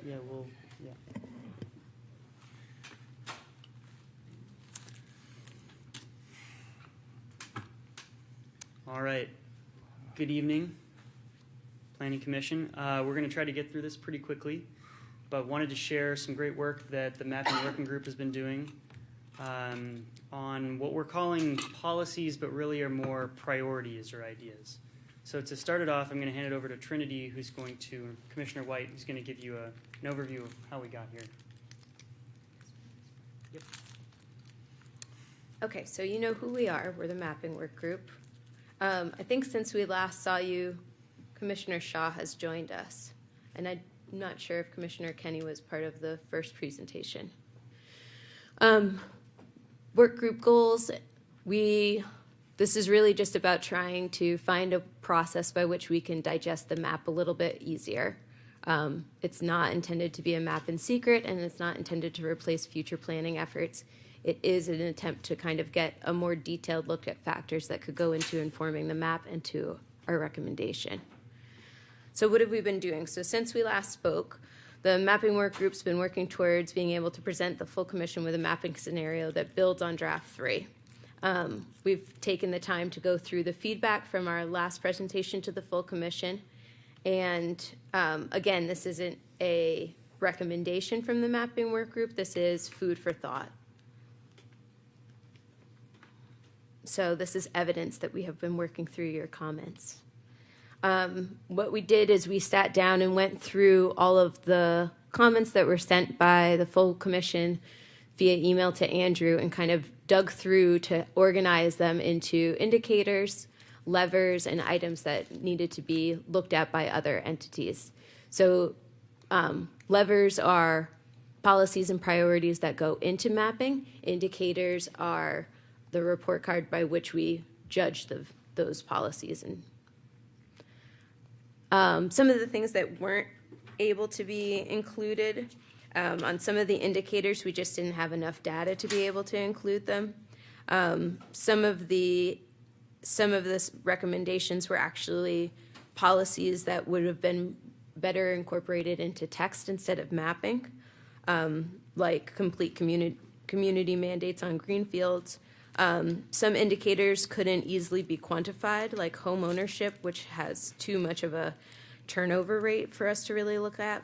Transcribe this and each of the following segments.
Yeah, yeah. All right. Good evening, Planning Commission. We're going to try to get through this pretty quickly, but wanted to share some great work that the Mapping Working Group has been doing on what we're calling policies, but really are more priorities or ideas. So to start it off, I'm going to hand it over to Trinity, who's going to, Commissioner White, who's going to give you an overview of how we got here. Yep. Okay, so you know who we are. We're the Mapping Work Group. I think since we last saw you, Commissioner Shaw has joined us. And I'm not sure if Commissioner Kenny was part of the first presentation. Work group goals, this is really just about trying to find a process by which we can digest the map a little bit easier. It's not intended to be a map in secret, and it's not intended to replace future planning efforts. It is an attempt to kind of get a more detailed look at factors that could go into informing the map and to our recommendation. So what have we been doing? So since we last spoke, the Mapping Work Group's been working towards being able to present the full commission with a mapping scenario that builds on Draft 3. We've taken the time to go through the feedback from our last presentation to the full commission. And again, this isn't a recommendation from the Mapping Work Group. This is food for thought. So this is evidence that we have been working through your comments. What we did is we sat down and went through all of the comments that were sent by the full commission via email to Andrew and kind of dug through to organize them into indicators, levers, and items that needed to be looked at by other entities. So levers are policies and priorities that go into mapping. Indicators are the report card by which we judge those policies. And some of the things that weren't able to be included, on some of the indicators, we just didn't have enough data to be able to include them. Some of the recommendations were actually policies that would have been better incorporated into text instead of mapping, like complete community mandates on greenfields. Some indicators couldn't easily be quantified, like home ownership, which has too much of a turnover rate for us to really look at.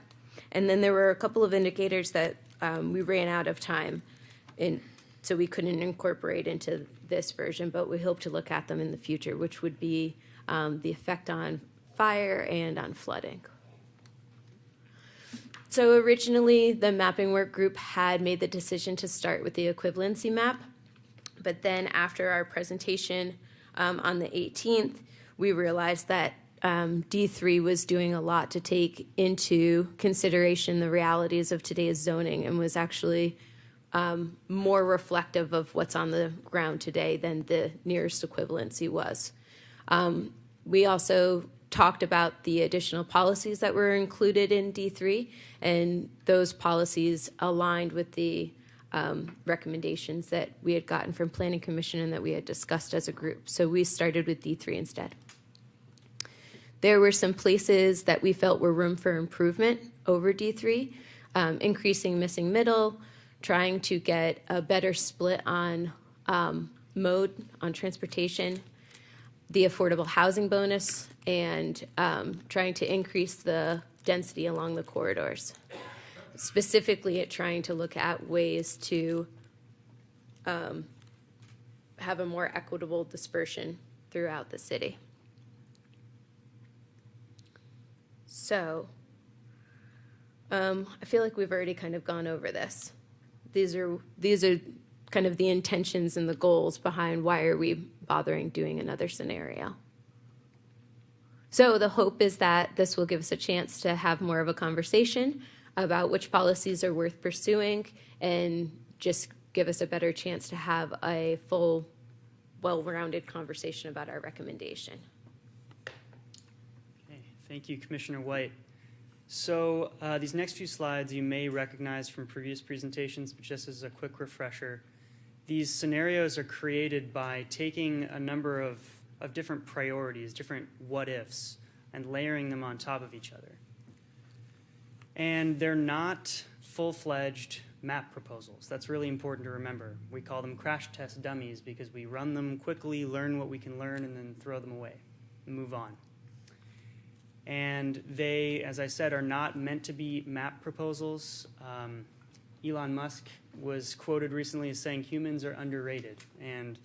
And then there were a couple of indicators that we ran out of time, so we couldn't incorporate into this version, but we hope to look at them in the future, which would be the effect on fire and on flooding. So originally, the Mapping Work Group had made the decision to start with the equivalency map. But then after our presentation on the 18th, we realized that D3 was doing a lot to take into consideration the realities of today's zoning and was actually more reflective of what's on the ground today than the nearest equivalency was. We also talked about the additional policies that were included in D3, and those policies aligned with the recommendations that we had gotten from Planning Commission and that we had discussed as a group. So we started with D3 instead. There were some places that we felt were room for improvement over D3, increasing missing middle, trying to get a better split on mode, on transportation, the affordable housing bonus, and trying to increase the density along the corridors. Specifically at trying to look at ways to have a more equitable dispersion throughout the city. So I feel like we've already kind of gone over this. These are kind of the intentions and the goals behind why are we bothering doing another scenario. So the hope is that this will give us a chance to have more of a conversation about which policies are worth pursuing and just give us a better chance to have a full, well-rounded conversation about our recommendation. Okay, thank you, Commissioner White. So these next few slides you may recognize from previous presentations, but just as a quick refresher, these scenarios are created by taking a number of different priorities, different what-ifs, and layering them on top of each other. And they're not full-fledged map proposals. That's really important to remember. We call them crash test dummies because we run them quickly, learn what we can learn, and then throw them away and move on. And they, as I said, are not meant to be map proposals. Elon Musk was quoted recently as saying humans are underrated. And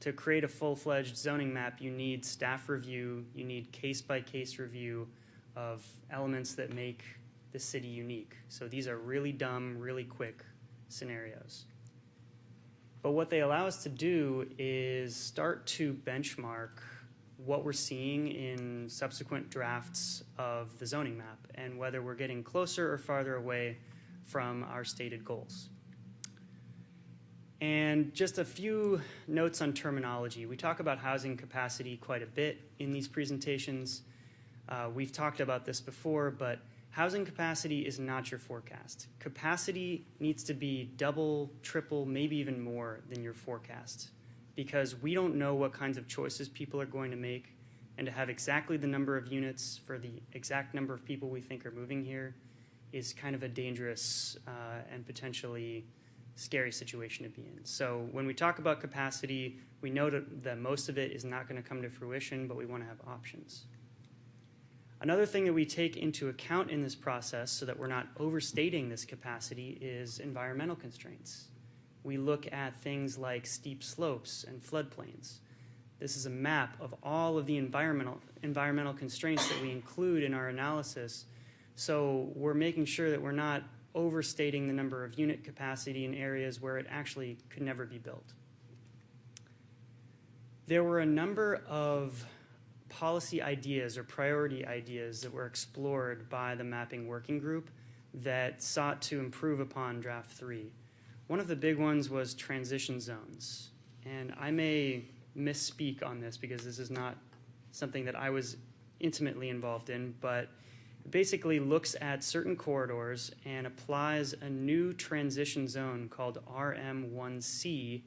to create a full-fledged zoning map, you need staff review, you need case-by-case review of elements that make the city unique. So these are really dumb, really quick scenarios. But what they allow us to do is start to benchmark what we're seeing in subsequent drafts of the zoning map and whether we're getting closer or farther away from our stated goals. And just a few notes on terminology. We talk about housing capacity quite a bit in these presentations. We've talked about this before, but housing capacity is not your forecast. Capacity needs to be double, triple, maybe even more than your forecast, because we don't know what kinds of choices people are going to make, and to have exactly the number of units for the exact number of people we think are moving here is kind of a dangerous and potentially scary situation to be in. So when we talk about capacity, we know that most of it is not going to come to fruition, but we want to have options. Another thing that we take into account in this process so that we're not overstating this capacity is environmental constraints. We look at things like steep slopes and floodplains. This is a map of all of the environmental constraints that we include in our analysis. So we're making sure that we're not overstating the number of unit capacity in areas where it actually could never be built. There were a number of policy ideas or priority ideas that were explored by the mapping working group that sought to improve upon draft 3. One of the big ones was transition zones. And I may misspeak on this because this is not something that I was intimately involved in, but it basically looks at certain corridors and applies a new transition zone called RM1C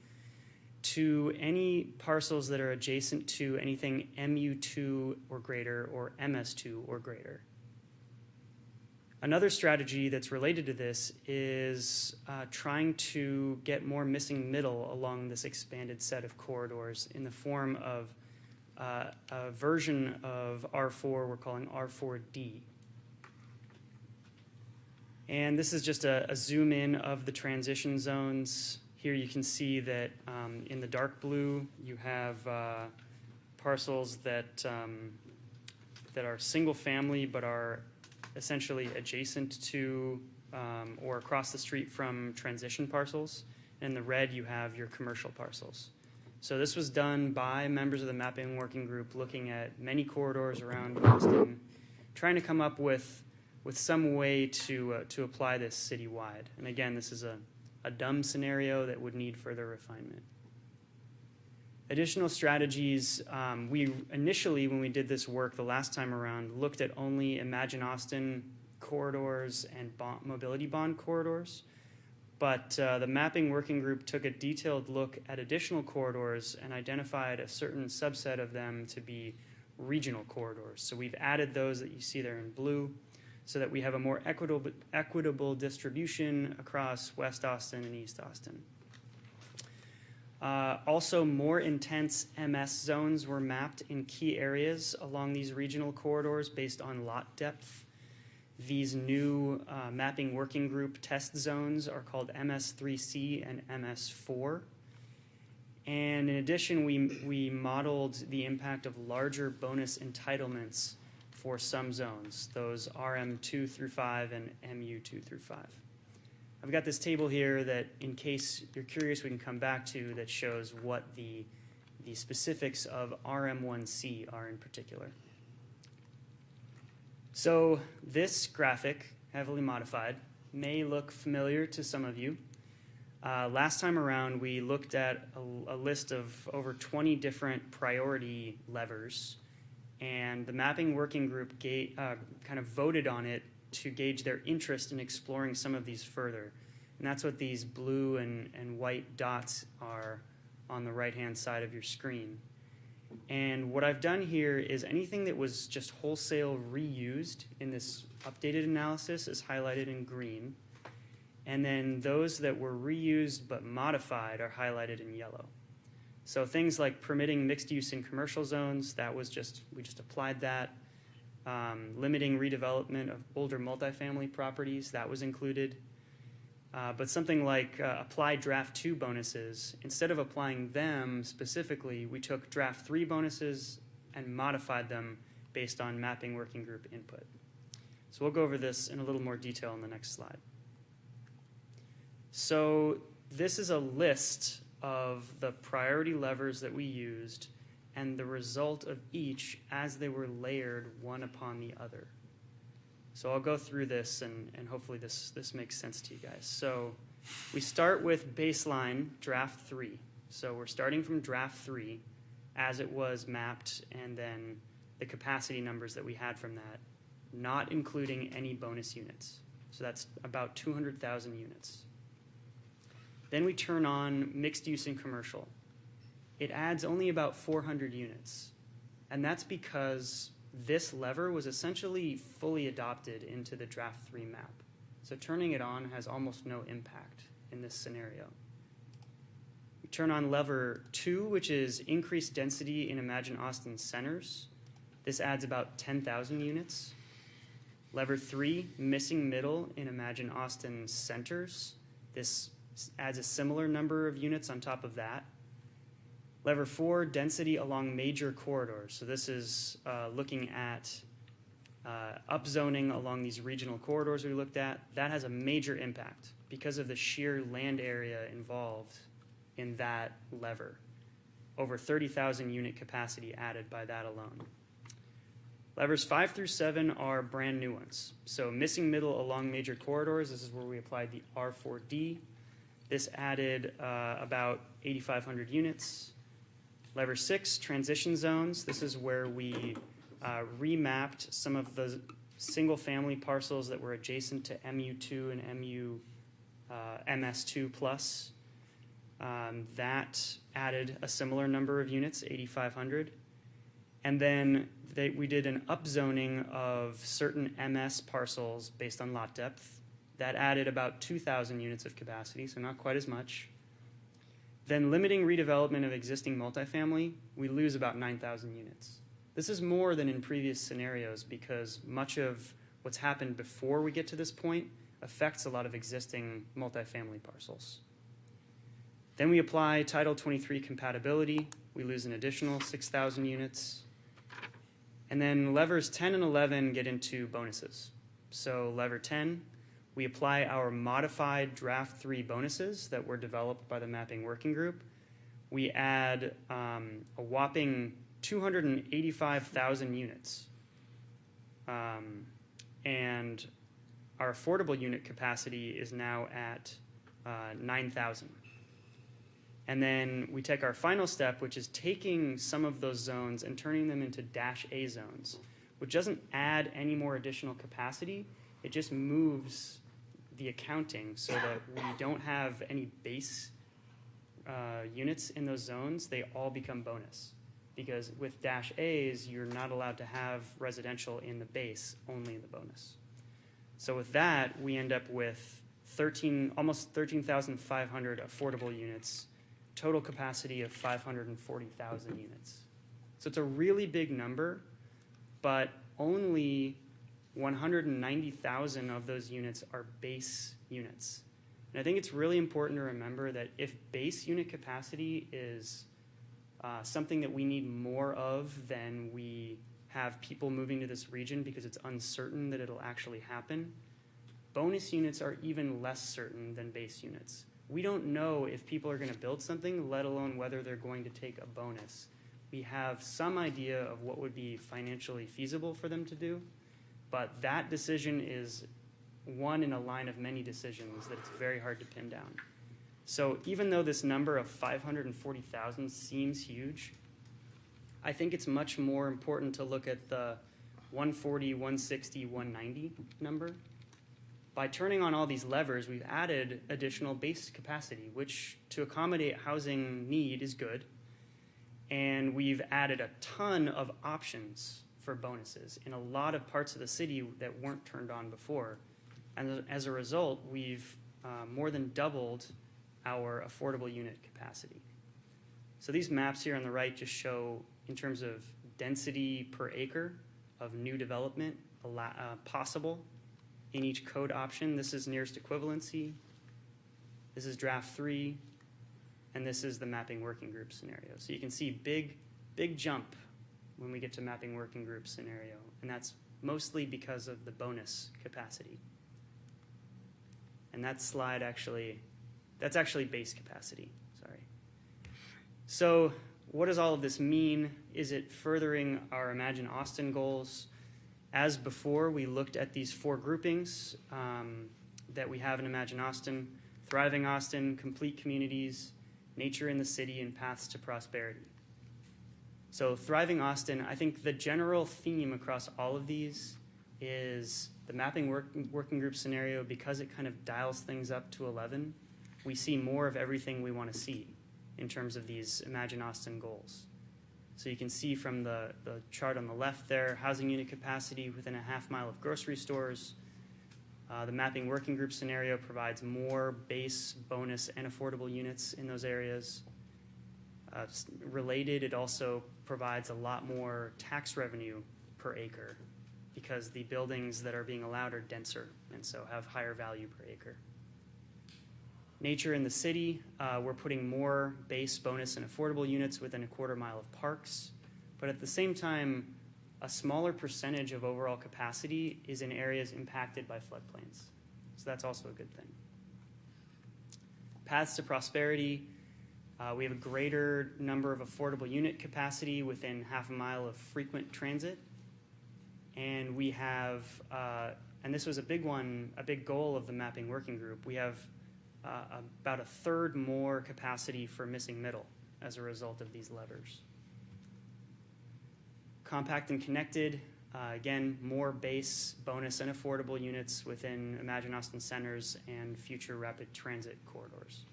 to any parcels that are adjacent to anything MU2 or greater or MS2 or greater. Another strategy that's related to this is trying to get more missing middle along this expanded set of corridors in the form of a version of R4 we're calling R4D. And this is just a zoom in of the transition zones. Here you can see that in the dark blue you have parcels that are single family but are essentially adjacent to or across the street from transition parcels. In the red you have your commercial parcels. So this was done by members of the mapping working group looking at many corridors around Boston, trying to come up with some way to apply this citywide. And again, this is a dumb scenario that would need further refinement. Additional strategies, we initially, when we did this work the last time around, looked at only Imagine Austin corridors and mobility bond corridors. But the mapping working group took a detailed look at additional corridors and identified a certain subset of them to be regional corridors. So we've added those that you see there in blue so that we have a more equitable distribution across West Austin and East Austin. Also, more intense MS zones were mapped in key areas along these regional corridors based on lot depth. These new mapping working group test zones are called MS3C and MS4. And in addition, we modeled the impact of larger bonus entitlements for some zones, those RM2 through 5 and MU2 through 5. I've got this table here that, in case you're curious, we can come back to, that shows what the specifics of RM1C are in particular. So this graphic, heavily modified, may look familiar to some of you. Last time around, we looked at a list of over 20 different priority levers, and the mapping working group kind of voted on it to gauge their interest in exploring some of these further. And that's what these blue and white dots are on the right-hand side of your screen. And what I've done here is anything that was just wholesale reused in this updated analysis is highlighted in green. And then those that were reused but modified are highlighted in yellow. So things like permitting mixed use in commercial zones, we just applied that. Limiting redevelopment of older multifamily properties, that was included. But something like apply draft 2 bonuses, instead of applying them specifically, we took draft 3 bonuses and modified them based on mapping working group input. So we'll go over this in a little more detail in the next slide. So this is a list of the priority levers that we used and the result of each as they were layered one upon the other. So I'll go through this and hopefully this makes sense to you guys. So we start with baseline draft 3. So we're starting from draft 3 as it was mapped and then the capacity numbers that we had from that, not including any bonus units. So that's about 200,000 units. Then we turn on mixed use and commercial. It adds only about 400 units. And that's because this lever was essentially fully adopted into the draft 3 map. So turning it on has almost no impact in this scenario. We turn on lever 2, which is increased density in Imagine Austin centers. This adds about 10,000 units. Lever 3, missing middle in Imagine Austin centers. This adds a similar number of units on top of that. Lever 4, density along major corridors. So this is looking at upzoning along these regional corridors we looked at. That has a major impact because of the sheer land area involved in that lever. Over 30,000 unit capacity added by that alone. Levers 5 through 7 are brand new ones. So missing middle along major corridors, this is where we applied the R4D. This added about 8,500 units. Lever 6, transition zones. This is where we remapped some of the single-family parcels that were adjacent to MU2 and MS2 plus. That added a similar number of units, 8,500. And then we did an upzoning of certain MS parcels based on lot depth. That added about 2,000 units of capacity, so not quite as much. Then limiting redevelopment of existing multifamily, we lose about 9,000 units. This is more than in previous scenarios because much of what's happened before we get to this point affects a lot of existing multifamily parcels. Then we apply Title 23 compatibility. We lose an additional 6,000 units. And then levers 10 and 11 get into bonuses. So lever 10, we apply our modified draft 3 bonuses that were developed by the mapping working group. We add a whopping 285,000 units. And our affordable unit capacity is now at 9,000. And then we take our final step, which is taking some of those zones and turning them into -A zones, which doesn't add any more additional capacity. It just moves the accounting so that we don't have any base units in those zones. They all become bonus. Because with -A's, you're not allowed to have residential in the base, only in the bonus. So with that, we end up with almost 13,500 affordable units, total capacity of 540,000 units. So it's a really big number, but only 190,000 of those units are base units. And I think it's really important to remember that if base unit capacity is something that we need more of than we have people moving to this region because it's uncertain that it'll actually happen, bonus units are even less certain than base units. We don't know if people are going to build something, let alone whether they're going to take a bonus. We have some idea of what would be financially feasible for them to do, but that decision is one in a line of many decisions that it's very hard to pin down. So even though this number of 540,000 seems huge, I think it's much more important to look at the 140, 160, 190 number. By turning on all these levers, we've added additional base capacity, which to accommodate housing need is good. And we've added a ton of options for bonuses in a lot of parts of the city that weren't turned on before. And as a result, we've more than doubled our affordable unit capacity. So these maps here on the right just show, in terms of density per acre of new development possible in each code option. This is nearest equivalency. This is draft 3. And this is the mapping working group scenario. So you can see big jump when we get to mapping working group scenario. And that's mostly because of the bonus capacity. And that slide that's actually base capacity, sorry. So what does all of this mean? Is it furthering our Imagine Austin goals? As before, we looked at these 4 groupings that we have in Imagine Austin: thriving Austin, complete communities, nature in the city, and paths to prosperity. So thriving Austin, I think the general theme across all of these is the mapping working group scenario, because it kind of dials things up to 11. We see more of everything we want to see in terms of these Imagine Austin goals. So you can see from the chart on the left there, housing unit capacity within a half mile of grocery stores. The mapping working group scenario provides more base, bonus, and affordable units in those areas. Related, it also provides a lot more tax revenue per acre because the buildings that are being allowed are denser and so have higher value per acre. Nature in the city, we're putting more base, bonus, and affordable units within a quarter mile of parks, but at the same time, a smaller percentage of overall capacity is in areas impacted by floodplains. So that's also a good thing. Paths to prosperity, we have a greater number of affordable unit capacity within half a mile of frequent transit. And we have, and this was a big goal of the mapping working group, we have about a third more capacity for missing middle as a result of these levers. Compact and connected, again, more base, bonus, and affordable units within Imagine Austin centers and future rapid transit corridors.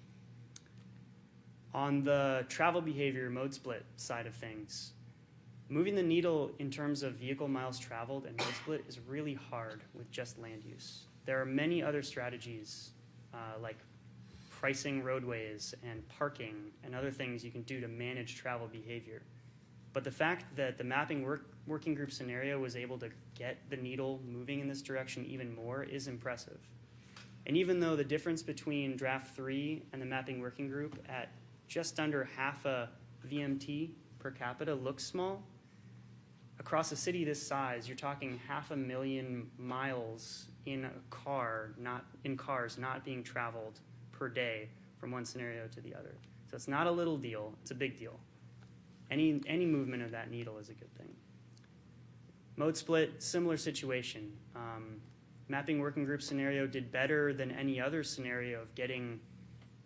On the travel behavior mode split side of things, moving the needle in terms of vehicle miles traveled and mode split is really hard with just land use. There are many other strategies like pricing roadways and parking and other things you can do to manage travel behavior. But the fact that the mapping working group scenario was able to get the needle moving in this direction even more is impressive. And even though the difference between draft 3 and the mapping working group at just under half a VMT per capita looks small, across a city this size, you're talking 500,000 miles in cars not being traveled per day from one scenario to the other. So it's not a little deal, it's a big deal. Any movement of that needle is a good thing. Mode split, similar situation. Mapping working group scenario did better than any other scenario of getting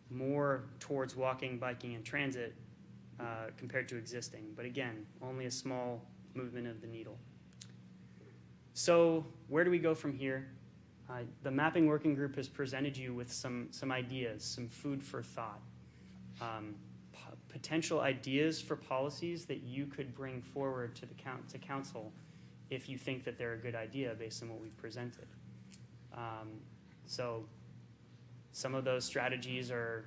more towards walking, biking, and transit compared to existing. But again, only a small movement of the needle. So where do we go from here? The mapping working group has presented you with some ideas, some food for thought. Potential ideas for policies that you could bring forward to council if you think that they're a good idea based on what we've presented. So some of those strategies are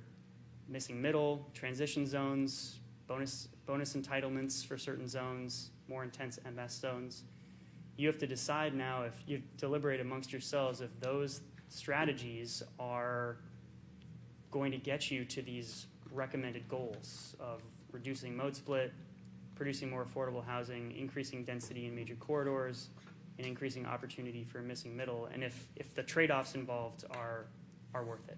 missing middle, transition zones, bonus entitlements for certain zones, more intense MS zones. You have to decide now, if you deliberate amongst yourselves, if those strategies are going to get you to these recommended goals of reducing mode split, producing more affordable housing, increasing density in major corridors, and increasing opportunity for missing middle, and if the trade-offs involved are worth it.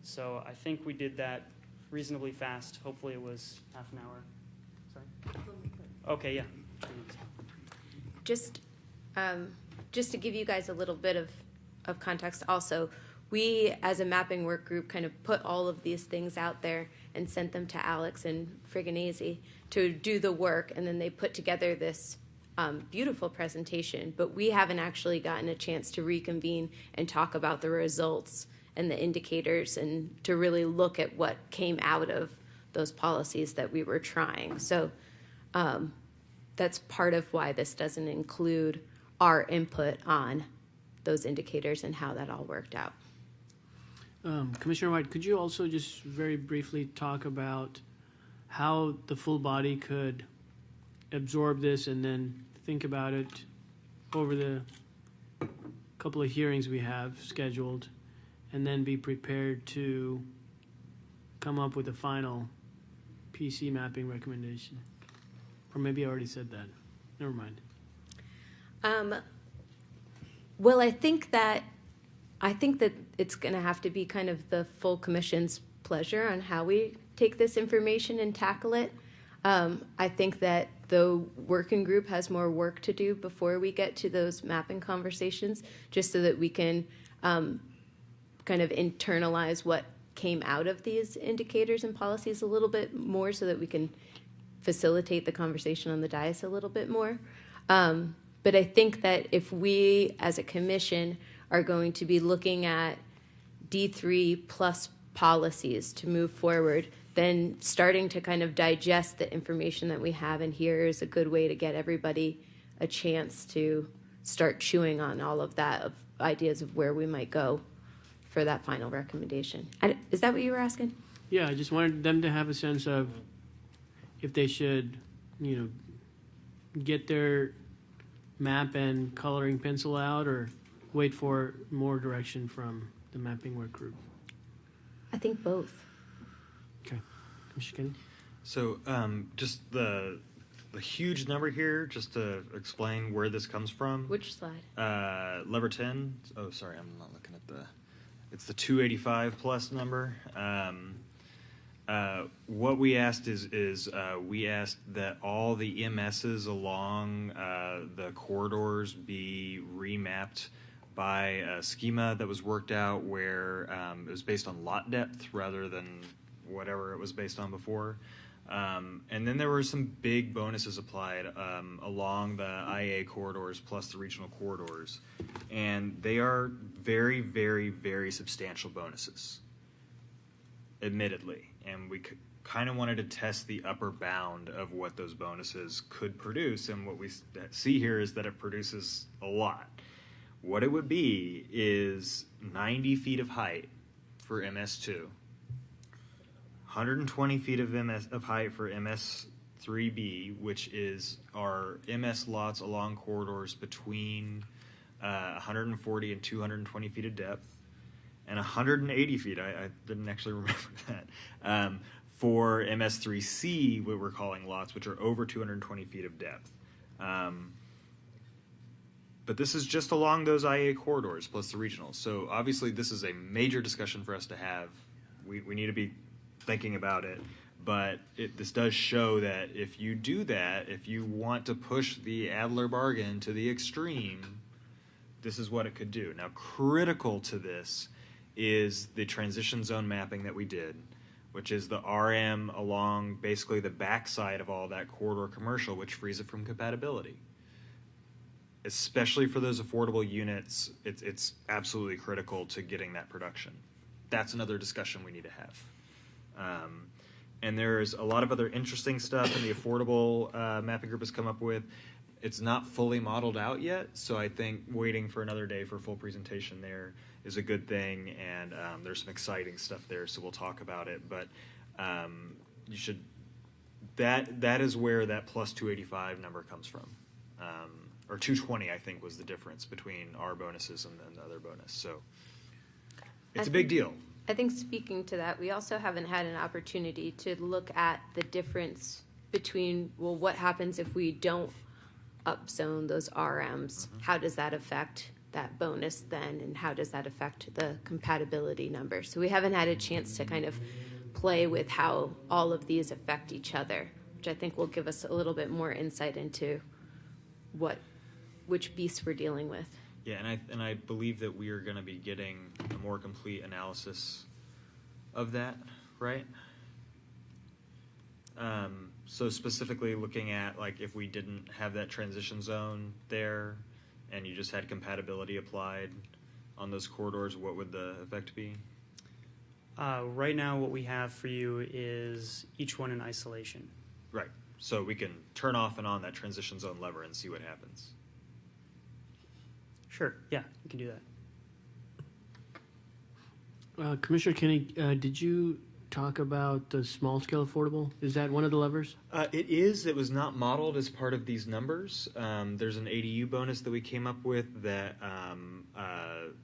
So I think we did that reasonably fast. Hopefully it was half an hour. Sorry? Okay, yeah. Just to give you guys a little bit of context also, we, as a mapping work group, kind of put all of these things out there and sent them to Alex and Friganese to do the work, and then they put together this beautiful presentation. But we haven't actually gotten a chance to reconvene and talk about the results and the indicators and to really look at what came out of those policies that we were trying. So that's part of why this doesn't include our input on those indicators and how that all worked out. Commissioner White, could you also just very briefly talk about how the full body could absorb this and then think about it over the couple of hearings we have scheduled, and then be prepared to come up with a final PC mapping recommendation? Or maybe I already said that. Never mind. Well, I think that it's going to have to be kind of the full commission's pleasure on how we take this information and tackle it. I think that the working group has more work to do before we get to those mapping conversations, just so that we can kind of internalize what came out of these indicators and policies a little bit more, so that we can facilitate the conversation on the dais a little bit more. But I think that if we, as a commission, are going to be looking at D3 plus policies to move forward, then starting to kind of digest the information that we have in here is a good way to get everybody a chance to start chewing on all of that, of ideas of where we might go for that final recommendation. Is that what you were asking? Yeah, I just wanted them to have a sense of if they should, get their map and coloring pencil out, or wait for more direction from the mapping work group. I think both. Okay. Commissioner Kennedy? So just the huge number here, just to explain where this comes from. Which slide? Lever 10. Oh, sorry, I'm not looking at it's the 285 plus number. What we asked is we asked that all the EMSs along the corridors be remapped by a schema that was worked out where it was based on lot depth rather than whatever it was based on before. And then there were some big bonuses applied along the IA corridors plus the regional corridors. And they are very, very, very substantial bonuses, admittedly. And we kind of wanted to test the upper bound of what those bonuses could produce. And what we see here is that it produces a lot. What it would be is 90 feet of height for MS2, 120 feet of height for MS3B, which is our MS lots along corridors between 140 and 220 feet of depth, and 180 feet, I didn't actually remember that, for MS3C, what we're calling lots, which are over 220 feet of depth. But this is just along those IA corridors plus the regionals. So obviously this is a major discussion for us to have. We need to be thinking about it. But this does show that if you do that, if you want to push the Adler bargain to the extreme, this is what it could do. Now, critical to this is the transition zone mapping that we did, which is the RM along basically the backside of all that corridor commercial, which frees it from compatibility. Especially for those affordable units, it's absolutely critical to getting that production. That's another discussion we need to have. And there's a lot of other interesting stuff in the affordable mapping group has come up with. It's not fully modeled out yet, so I think waiting for another day for full presentation there is a good thing, and there's some exciting stuff there, so we'll talk about it. But you should that is where that plus 285 number comes from. Or 220, I think, was the difference between our bonuses and the other bonus. So it's a big deal. I think speaking to that, we also haven't had an opportunity to look at the difference between, well, what happens if we don't upzone those RMs? Mm-hmm. How does that affect that bonus then, and how does that affect the compatibility number? So we haven't had a chance to kind of play with how all of these affect each other, which I think will give us a little bit more insight into which beasts we're dealing with. Yeah, and I believe that we are going to be getting a more complete analysis of that, right? So specifically looking at, like, if we didn't have that transition zone there and you just had compatibility applied on those corridors, what would the effect be? Right now, what we have for you is each one in isolation. Right. So we can turn off and on that transition zone lever and see what happens. Sure, yeah, you can do that. Commissioner Kenny, did you talk about the small scale affordable? Is that one of the levers? It is. It was not modeled as part of these numbers. There's an ADU bonus that we came up with that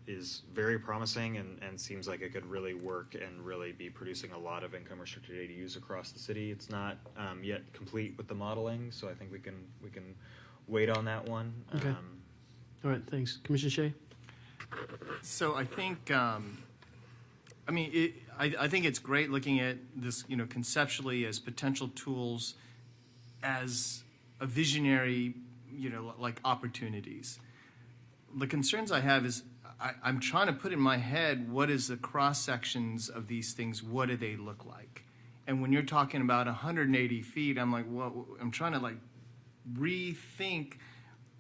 is very promising and seems like it could really work and really be producing a lot of income restricted ADUs across the city. It's not yet complete with the modeling, so I think we can wait on that one. Okay. All right, thanks. Commissioner Shea? So I think, I think it's great looking at this, conceptually as potential tools, as a visionary, like opportunities. The concerns I have is I'm trying to put in my head what is the cross sections of these things. What do they look like? And when you're talking about 180 feet, I'm like, well, I'm trying to like rethink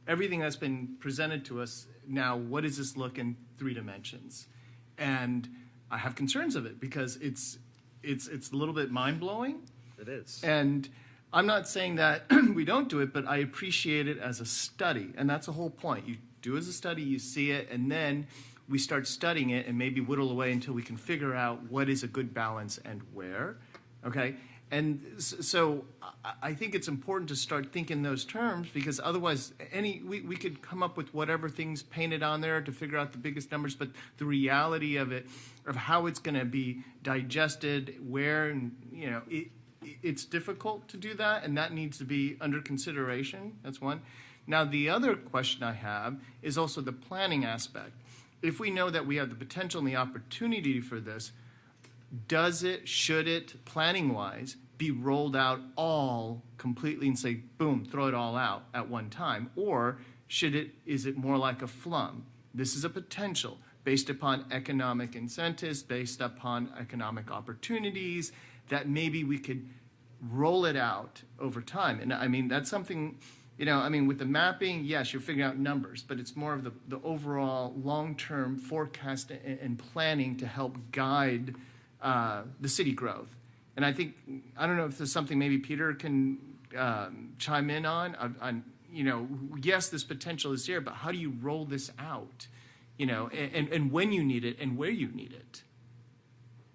everything that's been presented to us. Now, what does this look in 3 dimensions? And I have concerns of it because it's a little bit mind-blowing. It is. And I'm not saying that we don't do it, but I appreciate it as a study. And that's the whole point. You do as a study, you see it, and then we start studying it and maybe whittle away until we can figure out what is a good balance and where. Okay? And so I think it's important to start thinking those terms because otherwise we could come up with whatever things painted on there to figure out the biggest numbers, but the reality of it, of how it's going to be digested, where, and it's difficult to do that, and that needs to be under consideration. That's one. Now, the other question I have is also the planning aspect. If we know that we have the potential and the opportunity for this, should it, planning-wise, be rolled out all completely and say, boom, throw it all out at one time? Or is it more like a flum? This is a potential based upon economic incentives, based upon economic opportunities, that maybe we could roll it out over time. And I mean, that's something, with the mapping, yes, you're figuring out numbers, but it's more of the overall long-term forecast and planning to help guide the city growth. And I don't know if there's something maybe Peter can chime in on, yes, this potential is here, but how do you roll this out, and when you need it and where you need it?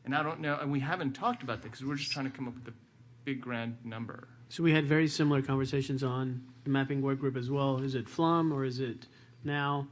And I don't know, and we haven't talked about that because we're just trying to come up with a big grand number. So we had very similar conversations on the mapping work group as well. Is it flum or is it now?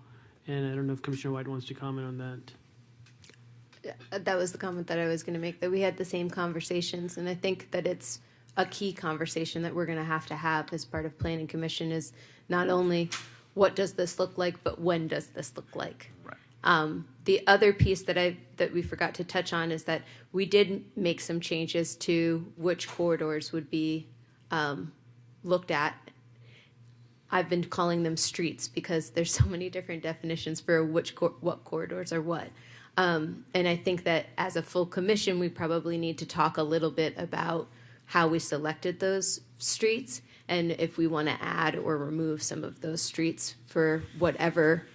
And I don't know if Commissioner White wants to comment on that. That was the comment that I was going to make, that we had the same conversations, and I think that it's a key conversation that we're going to have as part of Planning Commission is not only what does this look like, but when does this look like? Right. The other piece that we forgot to touch on is that we did make some changes to which corridors would be looked at. I've been calling them streets because there's so many different definitions for what corridors are what. And I think that as a full commission, we probably need to talk a little bit about how we selected those streets and if we want to add or remove some of those streets for whatever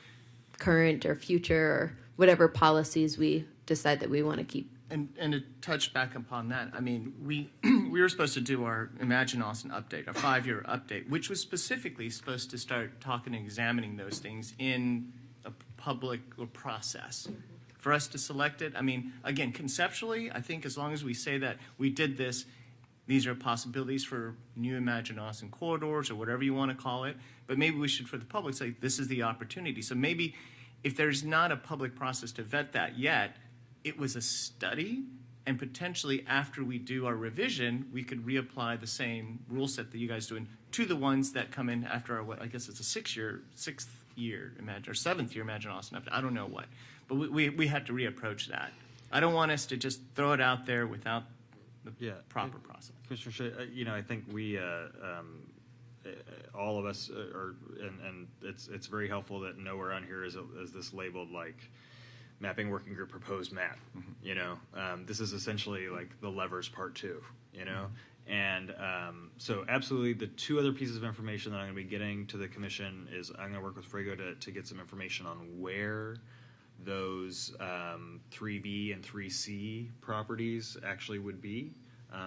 current or future or whatever policies we decide that we want to keep. And to touch back upon that, I mean, we were supposed to do our Imagine Austin update, our 5-year update, which was specifically supposed to start talking and examining those things in a public process. For us to select it, I mean, again, conceptually, I think as long as we say that we did this, these are possibilities for new Imagine Austin corridors or whatever you want to call it, but maybe we should, for the public, say this is the opportunity. So maybe if there's not a public process to vet that yet, it was a study, and potentially after we do our revision, we could reapply the same rule set that you guys doing to the ones that come in after our, I guess it's a 6th year Imagine, or 7th year Imagine Austin update. I don't know what. But we had to reapproach that. I don't want us to just throw it out there without the proper process. Commissioner Shea, I think we, all of us are, and it's very helpful that nowhere on here is this labeled like mapping working group proposed map. Mm-hmm. This is essentially like the levers part 2. Mm-hmm. And so absolutely the 2 other pieces of information that I'm going to be getting to the commission is I'm going to work with Frago to get some information on where those 3B and 3C properties actually would be.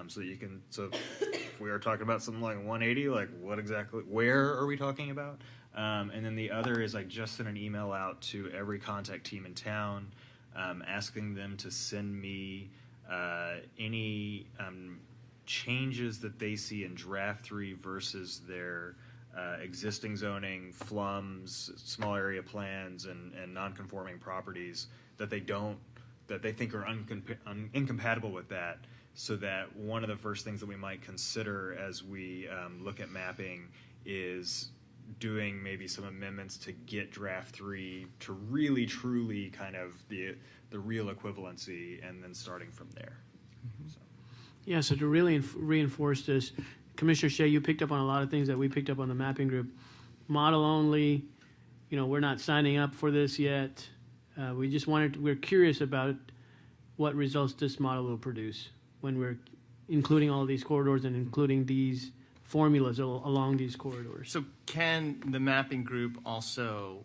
So that you can, so if we are talking about something like 180, like what exactly, where are we talking about? And then the other is I just sent an email out to every contact team in town, asking them to send me any changes that they see in draft 3 versus their existing zoning, flums, small area plans, and non-conforming properties that they think are incompatible with that. So that one of the first things that we might consider as we look at mapping is doing maybe some amendments to get draft 3 to really truly kind of the real equivalency, and then starting from there. So. Yeah, so to really reinforce this, Commissioner Shea, you picked up on a lot of things that we picked up on the mapping group. Model only, we're not signing up for this yet. We're curious about what results this model will produce when we're including all of these corridors and including these formulas along these corridors. So can the mapping group also,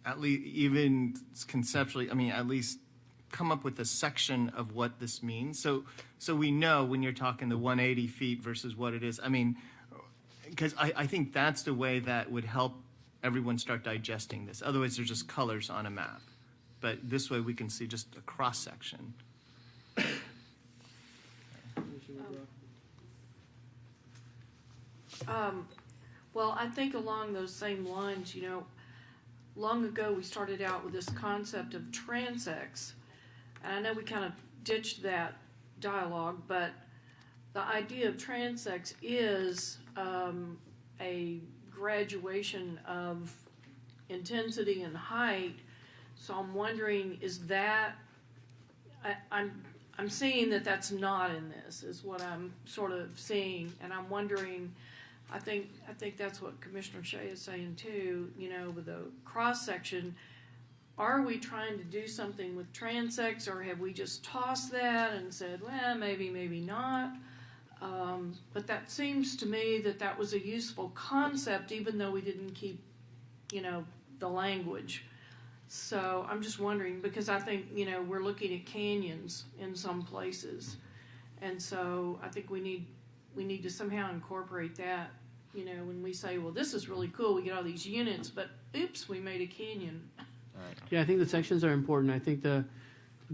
at least even conceptually, at least come up with a section of what this means? So we know when you're talking the 180 feet versus what it is. Because I think that's the way that would help everyone start digesting this. Otherwise, they're just colors on a map. But this way we can see just a cross-section. Well, I think along those same lines, long ago we started out with this concept of transects, and I know we kind of ditched that dialogue, but the idea of transects is a graduation of intensity and height. So I'm wondering, is that I'm seeing that that's not in this, is what I'm sort of seeing, and I'm wondering. I think that's what Commissioner Shea is saying too. With the cross section, are we trying to do something with transects, or have we just tossed that and said, well, maybe not? But that seems to me that was a useful concept, even though we didn't keep, the language. So I'm just wondering, because I think we're looking at canyons in some places, and so I think we need to somehow incorporate that. When we say, well, this is really cool, we get all these units, but oops, we made a canyon. Yeah, I think the sections are important. I think the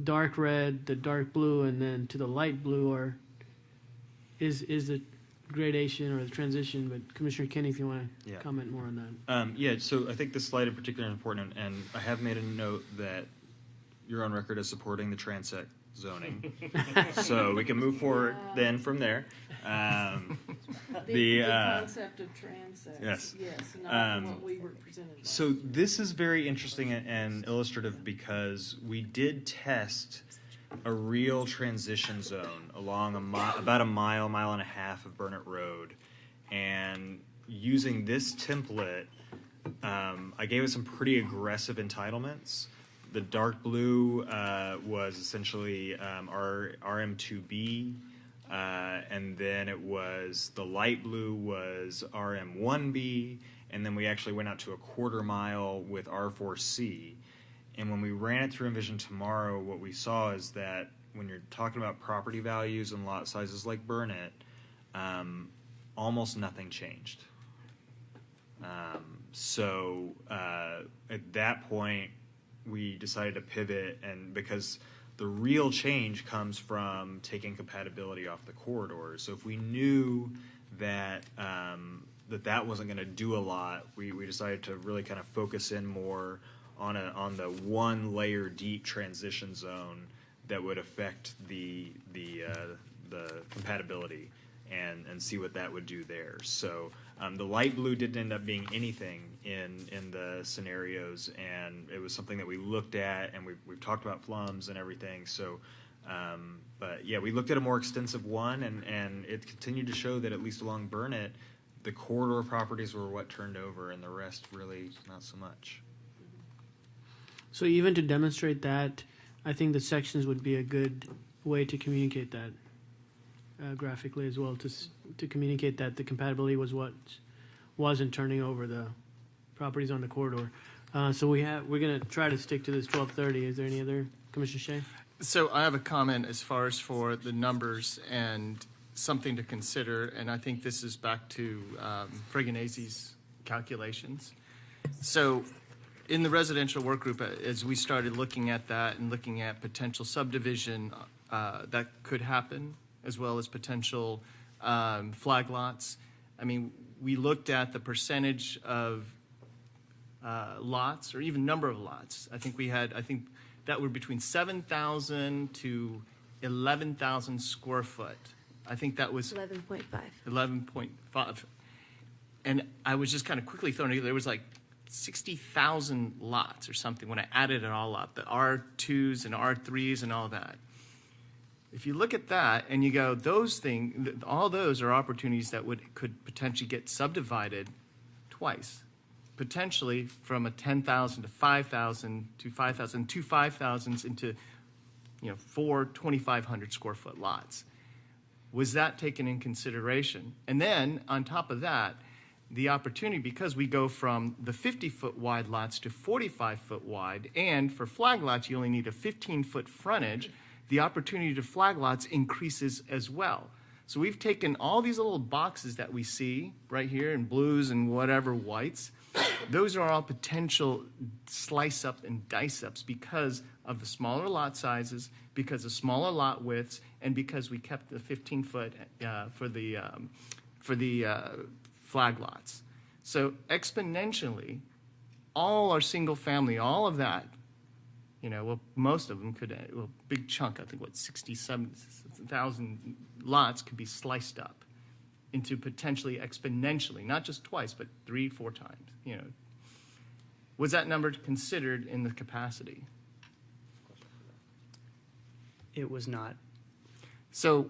dark red, the dark blue, and then to the light blue is the gradation or the transition. But Commissioner Kenny, if you want to comment more on that. So I think this slide in particular is important, and I have made a note that you're on record as supporting the transect zoning. So we can move forward then from there. The concept of transects. Yes, not what we were presented by. So this is very interesting and illustrative because we did test a real transition zone along about a mile and a half of Burnett Road, and using this template, I gave it some pretty aggressive entitlements. The dark blue was essentially RM2B, and then the light blue was RM1B, and then we actually went out to a quarter mile with R4C. And when we ran it through Envision Tomorrow, what we saw is that when you're talking about property values and lot sizes like Burnett, almost nothing changed. So at that point, we decided to pivot, and because the real change comes from taking compatibility off the corridors. So if we knew that that wasn't going to do a lot, we decided to really kind of focus in more on the one layer deep transition zone that would affect the compatibility and see what that would do there. So the light blue didn't end up being anything in the scenarios, and it was something that we looked at, and we've talked about flums and everything. So, but yeah, we looked at a more extensive one, and it continued to show that at least along Burnett, the corridor properties were what turned over, and the rest really not so much. So even to demonstrate that, I think the sections would be a good way to communicate that graphically as well, to communicate that the compatibility was what wasn't turning over the properties on the corridor. So we're going to try to stick to this 12:30. Is there any other, Commissioner Shea? So I have a comment as far as for the numbers and something to consider, and I think this is back to Fregonese's calculations. So in the residential work group, as we started looking at that and looking at potential subdivision that could happen, as well as potential flag lots, I mean, we looked at the percentage of lots, or even number of lots. I think that were between 7,000 to 11,000 square foot. I think that was 11.5. 11.5. And I was just kind of quickly throwing it, there was like 60,000 lots or something when I added it all up, the R2s and R3s and all that. If you look at that and you go, all those are opportunities that could potentially get subdivided twice. Potentially from a 10,000 to 5,000 to 5,000 to 5,000s into, 4 2,500 square foot lots. Was that taken in consideration? And then on top of that, the opportunity, because we go from the 50-foot wide lots to 45-foot wide, and for flag lots you only need a 15-foot frontage, the opportunity to flag lots increases as well. So we've taken all these little boxes that we see right here in blues and whatever whites. Those are all potential slice up and dice ups because of the smaller lot sizes, because of smaller lot widths, and because we kept the 15-foot for the flag lots. So exponentially, all our single family, all of that, most of them big chunk, I think 67,000 lots could be sliced up into potentially exponentially, not just twice, but 3-4 times. Was that number considered in the capacity? It was not. So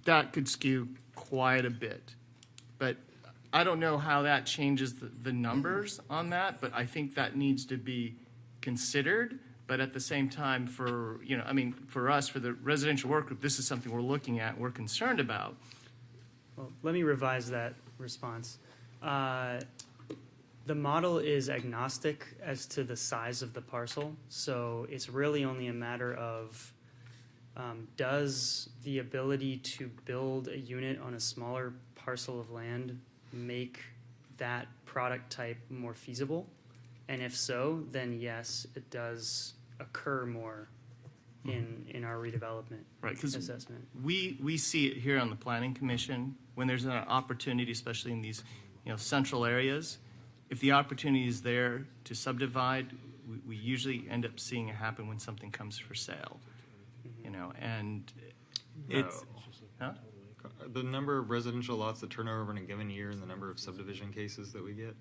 that could skew quite a bit. But I don't know how that changes the numbers on that, but I think that needs to be considered. But at the same time, for us, for the residential work group, this is something we're looking at, we're concerned about. Well, let me revise that response. The model is agnostic as to the size of the parcel, so it's really only a matter of does the ability to build a unit on a smaller parcel of land make that product type more feasible? And if so, then yes, it does occur more in our redevelopment assessment. We see it here on the Planning Commission when there's an opportunity, especially in these central areas. If the opportunity is there to subdivide, we usually end up seeing it happen when something comes for sale. And it's the number of residential lots that turn over in a given year and the number of subdivision cases that we get.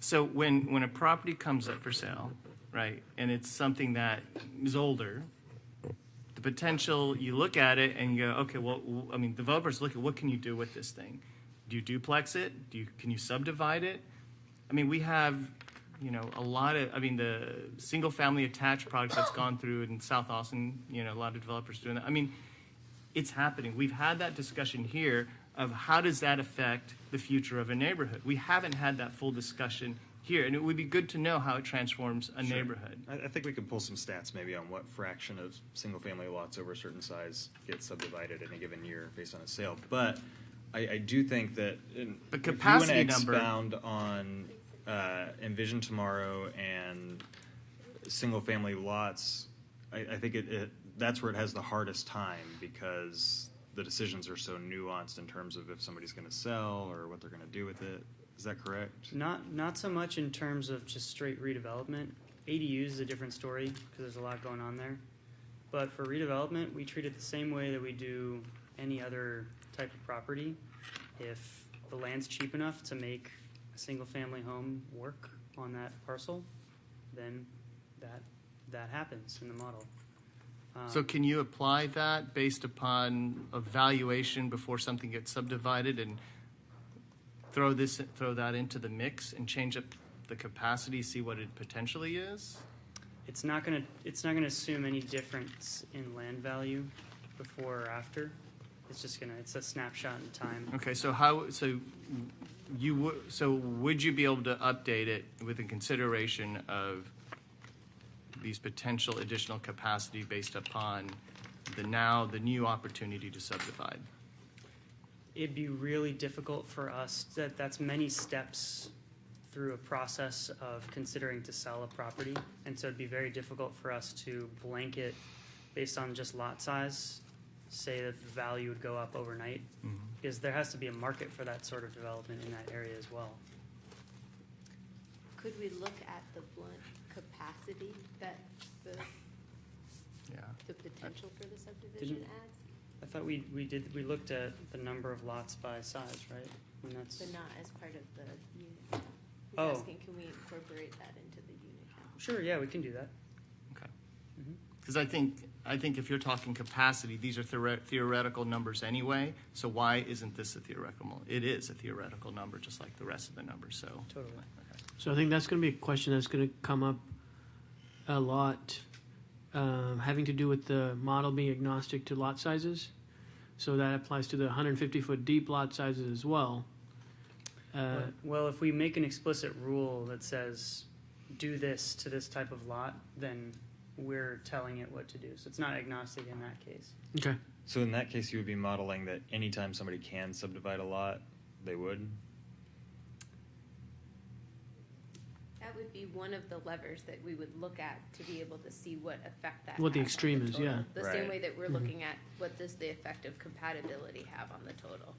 So when a property comes up for sale, right, and it's something that is older, the potential, you look at it and you go, okay, well, developers look at what can you do with this thing? Do you duplex it? Can you subdivide it? We have, a lot of, the single-family attached product that's gone through in South Austin, a lot of developers doing that. It's happening. We've had that discussion here of how does that affect the future of a neighborhood. We haven't had that full discussion here, and it would be good to know how it transforms a neighborhood. I think we could pull some stats maybe on what fraction of single-family lots over a certain size get subdivided in a given year based on a sale. But I do think that the capacity if you want to number expound on Envision Tomorrow and single-family lots, I think that's where it has the hardest time because the decisions are so nuanced in terms of if somebody's going to sell or what they're going to do with it. Is that correct? Not so much in terms of just straight redevelopment. ADUs is a different story because there's a lot going on there. But for redevelopment, we treat it the same way that we do any other type of property. If the land's cheap enough to make a single-family home work on that parcel, then that happens in the model. So can you apply that based upon a valuation before something gets subdivided and throw that into the mix and change up the capacity, see what it potentially is? It's not gonna assume any difference in land value before or after. It's just it's a snapshot in time. Okay, so would you be able to update it with a consideration of these potential additional capacity based upon the new opportunity to subdivide? It'd be really difficult for us, that's many steps through a process of considering to sell a property. And so it'd be very difficult for us to blanket based on just lot size, say that the value would go up overnight, because there has to be a market for that sort of development in that area as well. Could we look at the blunt capacity that the potential for the subdivision adds? I thought we looked at the number of lots by size, right? And that's, But not as part of the unit count. He's Oh. asking, can we incorporate that into the unit count? sure, yeah, we can do that. Okay. Because I think if you're talking capacity, these are theoretical numbers anyway, so why isn't this a theoretical? It is a theoretical number, just like the rest of the numbers, so. Totally. Okay. So I think that's going to be a question that's going to come up a lot, having to do with the model being agnostic to lot sizes. So that applies to the 150-foot deep lot sizes as well. Well, if we make an explicit rule that says, do this to this type of lot, then we're telling it what to do. So it's not agnostic in that case. Okay. So in that case, you would be modeling that anytime somebody can subdivide a lot, they would? That would be one of the levers that we would look at to be able to see what effect that What the has on extreme is, total. yeah. The Right. same way that we're looking at what does the effect of compatibility have on the total.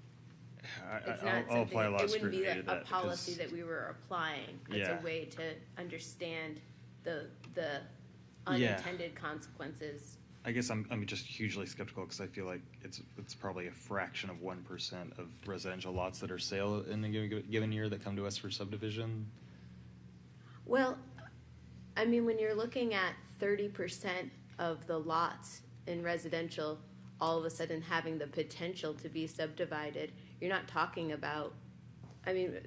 It's not I'll apply a lot something, of it wouldn't be scrutiny to a that policy because- that we were applying. It's Yeah. a way to understand the unintended consequences. I guess I'm just hugely skeptical because I feel like it's probably a fraction of 1% of residential lots that are sale in a given year that come to us for subdivision. Well, I mean, when you're looking at 30% of the lots in residential all of a sudden having the potential to be subdivided, you're not talking about, I mean,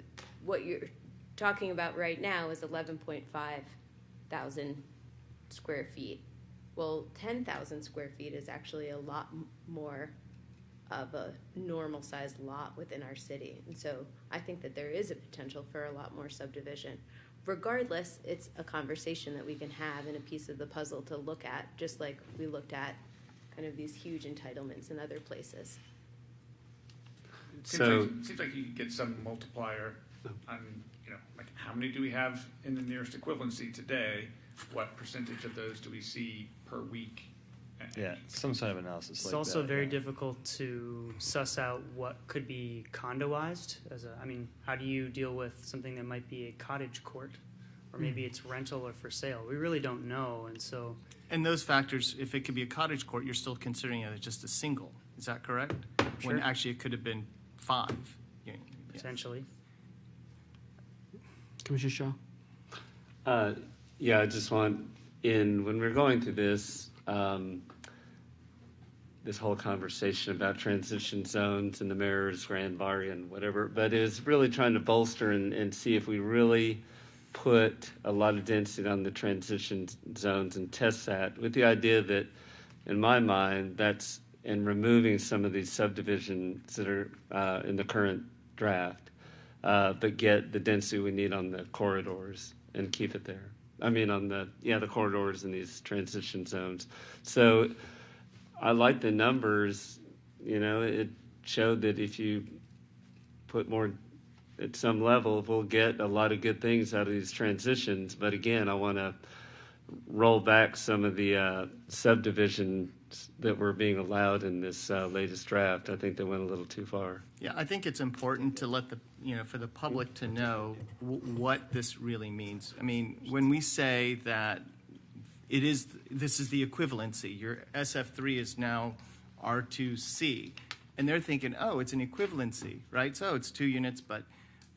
what you're talking about right now is 11.5 thousand square feet. Well, 10,000 square feet is actually a lot more of a normal sized lot within our city. And so I think that there is a potential for a lot more subdivision. Regardless, it's a conversation that we can have and a piece of the puzzle to look at, just like we looked at kind of these huge entitlements in other places. Seems like you could get some multiplier on, like how many do we have in the nearest equivalency today? What percentage of those do we see per week? Yeah, some sort of analysis It's like also that, very yeah. difficult to suss out what could be condoized how do you deal with something that might be a cottage court, or maybe it's rental or for sale? We really don't know, and so And those factors, if it could be a cottage court, you're still considering it as just a single. Is that correct? When Sure. actually it could have been 5. Yeah. potentially. Commissioner Shaw? Yeah, I just want, when we're going through this, this whole conversation about transition zones and the mayor's grand bargain, whatever, but it's really trying to bolster and see if we really put a lot of density on the transition zones and test that with the idea that, in my mind, that's in removing some of these subdivisions that are in the current draft, but get the density we need on the corridors and keep it there. I mean, on the corridors in these transition zones. So I like the numbers. It showed that if you put more at some level, we'll get a lot of good things out of these transitions. But again, I want to roll back some of the subdivisions that were being allowed in this latest draft. I think they went a little too far. Yeah, I think it's important to let for the public to know what this really means. I mean, when we say that this is the equivalency, your SF3 is now R2C, and they're thinking, oh, it's an equivalency, right? So it's 2 units, but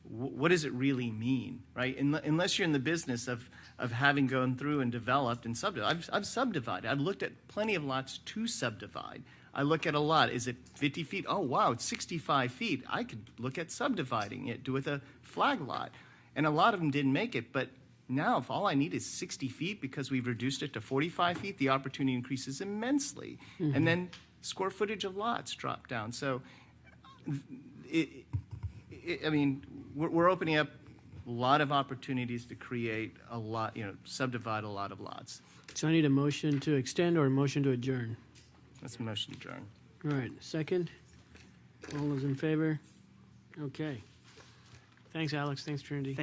what does it really mean, right? Unless you're in the business of having gone through and developed and subdivided. I've subdivided. I've looked at plenty of lots to subdivide. I look at a lot. Is it 50 feet? Oh, wow, it's 65 feet. I could look at subdividing it, do with a flag lot. And a lot of them didn't make it. But now, if all I need is 60 feet because we've reduced it to 45 feet, the opportunity increases immensely. Mm-hmm. And then square footage of lots drop down. So, I mean, we're opening up a lot of opportunities to create a lot, subdivide a lot of lots. So I need a motion to extend or a motion to adjourn. That's a motion to adjourn. All right, second. All those in favor? Okay. Thanks, Alex. Thanks, Trinity.